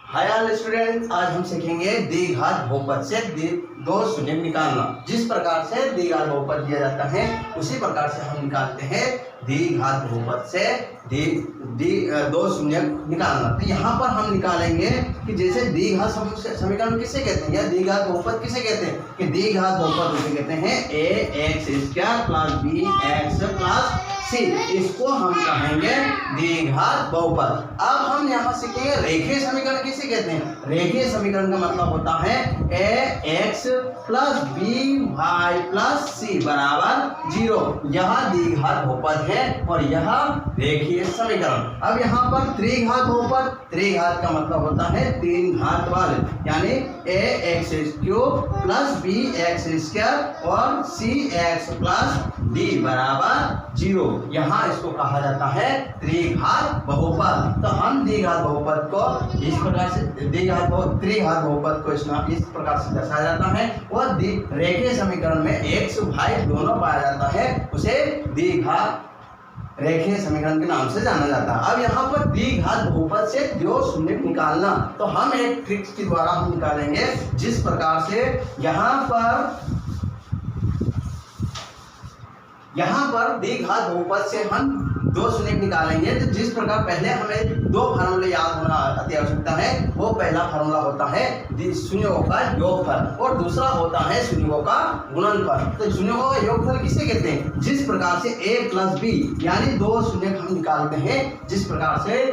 Hi all student, आज हम सीखेंगे द्विघात बहुपद से दो शून्य निकालना। जिस प्रकार से द्विघात बहुपद दिया जाता है उसी प्रकार से हम निकालते हैं द्विघात बहुपद से दो शून्य निकालना। तो यहाँ पर हम निकालेंगे कि जैसे द्विघात समीकरण किसे कहते हैं या द्विघात बहुपद किसे कहते हैं कि द्विघात बहुपद उसे कहते हैं ax² + bx + c। इसको हम कहेंगे द्विघात बहुपद। अब हम यहाँ सीखेंगे रेखीय समीकरण किसे कहते हैं। रेखीय समीकरण का मतलब होता है ax + by + c = 0। यह द्विघात बहुपद है और यह रेखीय समीकरण। अब यहाँ पर त्रिघात बहुपद, त्रिघात का मतलब होता है तीन घात वाले, यानी ax³ + bx² और cx + d = 0। यहाँ इसको कहा जाता है त्रिघात बहुपद। तो हम द्विघात बहुपद को इस प्रकार से त्रिघात बहुपद को इस प्रकार से दर्शाया जाता है और रेखीय समीकरण में x y दोनों पाया जाता है, उसे द्विघात रेखीय समीकरण के नाम से जाना जाता है। अब यहाँ पर द्विघात बहुपद से दो शून्य निकालना, तो हम एक ट्रिक्स के द्वारा हम निकालेंगे। जिस प्रकार से यहाँ पर द्विघात बहुपद से हम दो शून्य निकालेंगे, तो जिस प्रकार पहले हमें दो फार्मूले याद होना अति आवश्यकता है। वो पहला फार्मूला होता है शून्यों का योगफल और दूसरा होता है शून्यों का गुणनफल। तो शून्यों का योगफल किसे कहते हैं। जिस प्रकार से a + b यानी दो शून्य हम निकालते हैं, जिस प्रकार से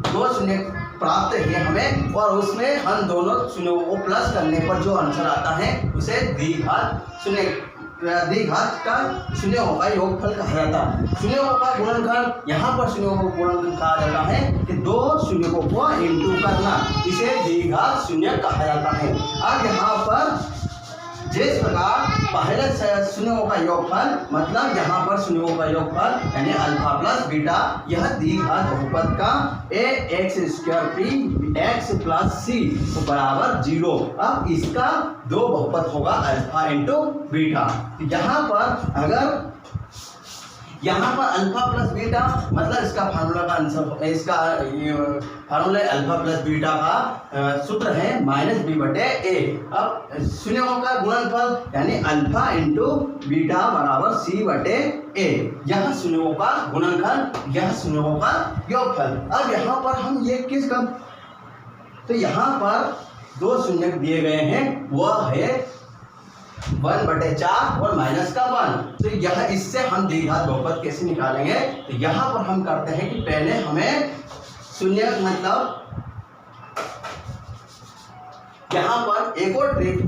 दो शून्य प्राप्त है हमें और उसमें हम दोनों शून्यों को प्लस करने पर जो आंसर आता है उसे द्विघात का शून्यों का योगफल कहा जाता है। शून्यों का गुणनफल, यहाँ पर शून्यों का गुणनफल कहा जाता है कि दो शून्यों को इंटू करना, इसे द्विघात शून्य कहा जाता है। अब यहाँ पर जिस प्रकार पहले शून्यों का योगफल मतलब यहाँ पर शून्यों का योगफल यानी अल्फा + बीटा, यह द्विघात बहुपद का ax² bx + c = 0। अब इसका दो बहुपद होगा अल्फा × बीटा। यहाँ पर अल्फा + बीटा मतलब इसका फार्मूला का आंसर, इसका फार्मूला अल्फा + बीटा का सूत्र है -b/a। अब शून्यों का गुणनफल यानी अल्फा × बीटा = c/a। यह शून्यों का गुणनफल, यह शून्यों का योगफल। अब यहाँ पर हम ये किसका, तो यहाँ पर दो शून्य दिए गए हैं, वह है 1/4 और -1। तो यह इससे हम द्विघात बहुपद कैसे निकालेंगे। तो यहाँ पर हम करते हैं कि पहले हमें शून्य मतलब यहाँ पर एक और ट्रिक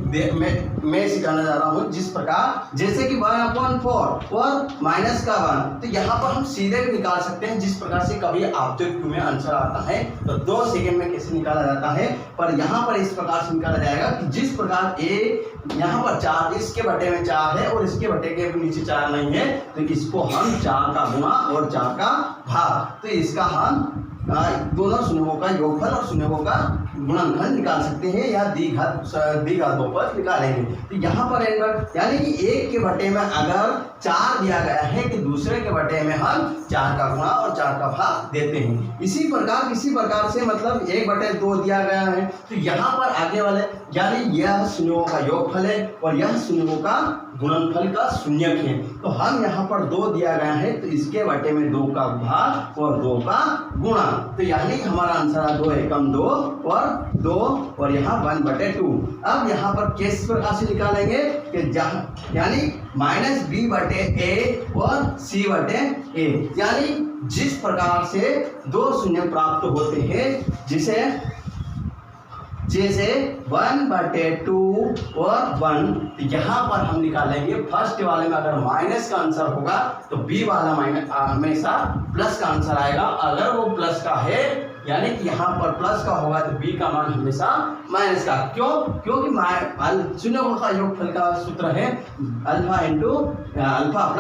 मैं सिखाना जा रहा हूँ। जिस प्रकार जैसे कि 1/4 और -1, तो यहाँ पर हम सीधे भी निकाल सकते हैं। जिस प्रकार से कभी ऑब्जेक्ट में आंसर आता है तो 2 सेकंड में कैसे निकाला जाता है, पर यहाँ पर इस प्रकार से निकाला जाएगा कि जिस प्रकार यहाँ पर 4, इसके बटे में 4 है और इसके बटे के नीचे 4 नहीं है, तो इसको हम 4 का गुणा और 4 का भाग, तो इसका हम दोनों शून्यों का योगफल और शून्यों का गुणनफल निकाल सकते हैं या द्विघात बहुपद निकालेंगे। तो यहाँ पर यानी कि एक के बटे में अगर 4 दिया गया है कि दूसरे के बटे में हम 4 का गुणा और 4 का भाग देते हैं। इसी प्रकार से मतलब 1/2 दिया गया है, तो यहाँ पर आगे वाले यानी यह शून्यों का योगफल है और यह शून्यों का गुणनफल का शून्यक है। तो हम यहाँ पर 2 दिया गया है, तो इसके बटे में 2 का भाग और 2 का गुणा, तो यानी हमारा आंसर 2 एकम 2 और 2 और यहाँ 1/2। अब यहाँ पर किस प्रकार से निकालेंगे कि यानी -b/a और c/a, यानी जिस प्रकार से दो शून्य प्राप्त होते हैं जैसे 1/2 और 1, तो यहाँ पर हम निकालेंगे फर्स्ट वाले में अगर माइनस का आंसर होगा तो बी वाला हमेशा प्लस का आंसर आएगा। अगर वो प्लस का है यानी कि यहाँ पर प्लस का होगा तो बी का मान हमेशा माइनस का। क्योंकि शून्यों का योगफल का सूत्र है अल्फा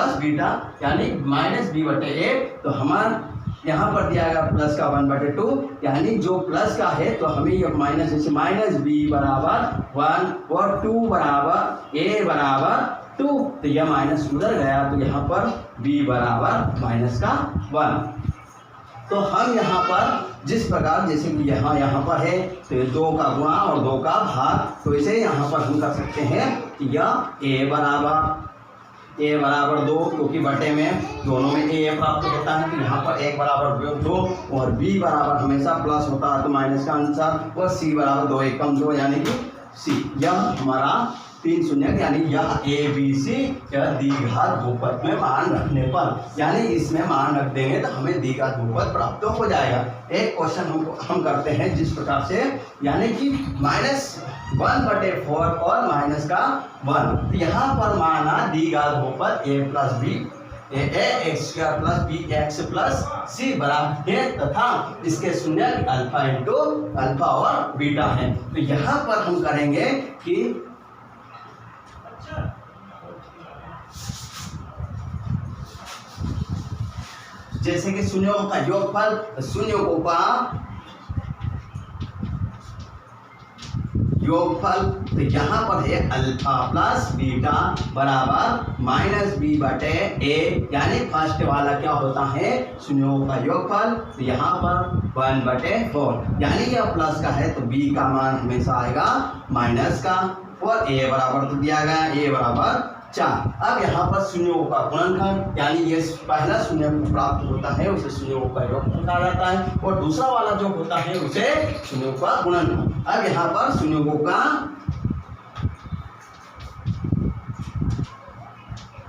+ बीटा यानी -b/a। तो हमारा यहाँ पर दिया गया प्लस का 1/2, यानी जो प्लस का है तो हमें ये माइनस, जैसे -b = 1 और 2 = a = 2, तो यह माइनस उधर गया, तो यहाँ पर b = -1। तो हम यहाँ पर जिस प्रकार जैसे कि यहाँ पर है तो 2 का गुणा और 2 का भाग, तो इसे यहाँ पर हम कर सकते हैं कि यह a बराबर 2, क्योंकि बटे में दोनों में a प्राप्त होता है, तो यहाँ पर 1 बराबर 2 और b बराबर हमेशा प्लस होता है तो माइनस का आंसर, और c बराबर 2 एकम 2 यानी कि c। यह हमारा 3 शून्य यानी यह ABC या द्विघात बहुपद में मान रखने पर, यानी इसमें मान रख देंगे तो हमें द्विघात बहुपद प्राप्त हो जाएगा। एक क्वेश्चन हम करते हैं जिस प्रकार से, यानी कि -1/4 और माइनस का 1, तो यहाँ पर माना द्विघात बहुपद a plus b ax square plus bx plus c बराबर है, तथा इसके शून्य अल्फा इंटू अल्फा और बीटा है। तो यहाँ पर हम करेंगे कि जैसे कि शून्यों का योगफल, शून्यों का योगफल, तो यहाँ पर है अल्फा प्लस बीटा बराबर -b/a, यानी फर्स्ट वाला क्या होता है शून्यों का योगफल, तो यहाँ पर 1/4, यानी यह प्लस का है तो b का मान हमेशा आएगा माइनस का, और a बराबर तो दिया गया a बराबर 4। अब यहाँ पर शून्यों का गुणनखंड, यानी ये पहला शून्य प्राप्त होता है उसे शून्यों का योगफल कहा जाता है, और दूसरा वाला जो होता है उसे शून्यों का गुणनखंड। अब यहाँ पर शून्यों का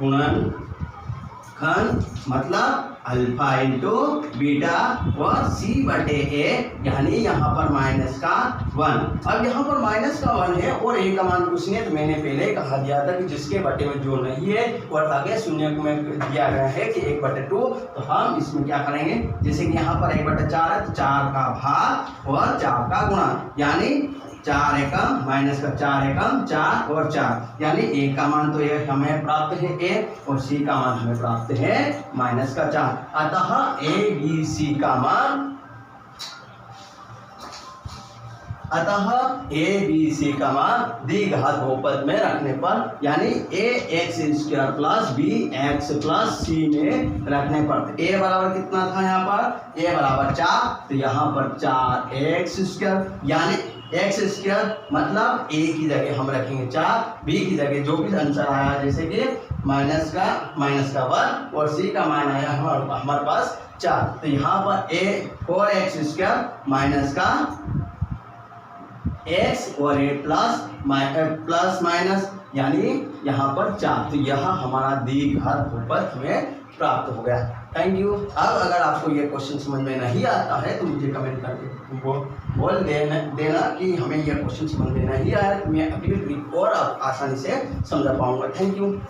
गुणनखंड मतलब अल्फा इंटू बीटा और c/a, यानी यहाँ पर माइनस का 1। अब यहाँ पर माइनस का 1 है और a का मान कुछ नहीं, तो मैंने पहले कहा दिया था कि जिसके बटे में जो नहीं है और आगे शून्य में दिया गया है कि 1/2, तो हम इसमें क्या करेंगे, जैसे कि यहाँ पर 1/4 है तो 4 का भाग और 4 का गुणा, यानी 4 एकम माइनस का 4 एकम 4 और 4, यानी a का मान तो ये हमें प्राप्त है a और c का मान हमें प्राप्त है माइनस का 4। अतः ABC का मान द्विघात बहुपद में रखने पर, यानी ax² plus bx plus c में रखने पर, a बराबर कितना था यहाँ पर, a बराबर 4, तो यहाँ पर 4x², यानी x² मतलब a की जगह हम रखेंगे 4, b की जगह जो भी आंसर आया जैसे कि माइनस का 1 और c का मान आया हमारे पास 4, तो यहाँ पर a 4x² माइनस का x और a प्लस माइनस, यानी यहाँ पर 4, तो यह हमारा द्विघात बहुपद हमें प्राप्त हो गया। Thank you. अब अगर आपको ये क्वेश्चन समझ में नहीं आता है तो मुझे कमेंट करके बोल देना कि हमें ये क्वेश्चन समझ में नहीं आया, तो मैं अगली वीक और आप आसानी से समझा पाऊंगा। Thank you.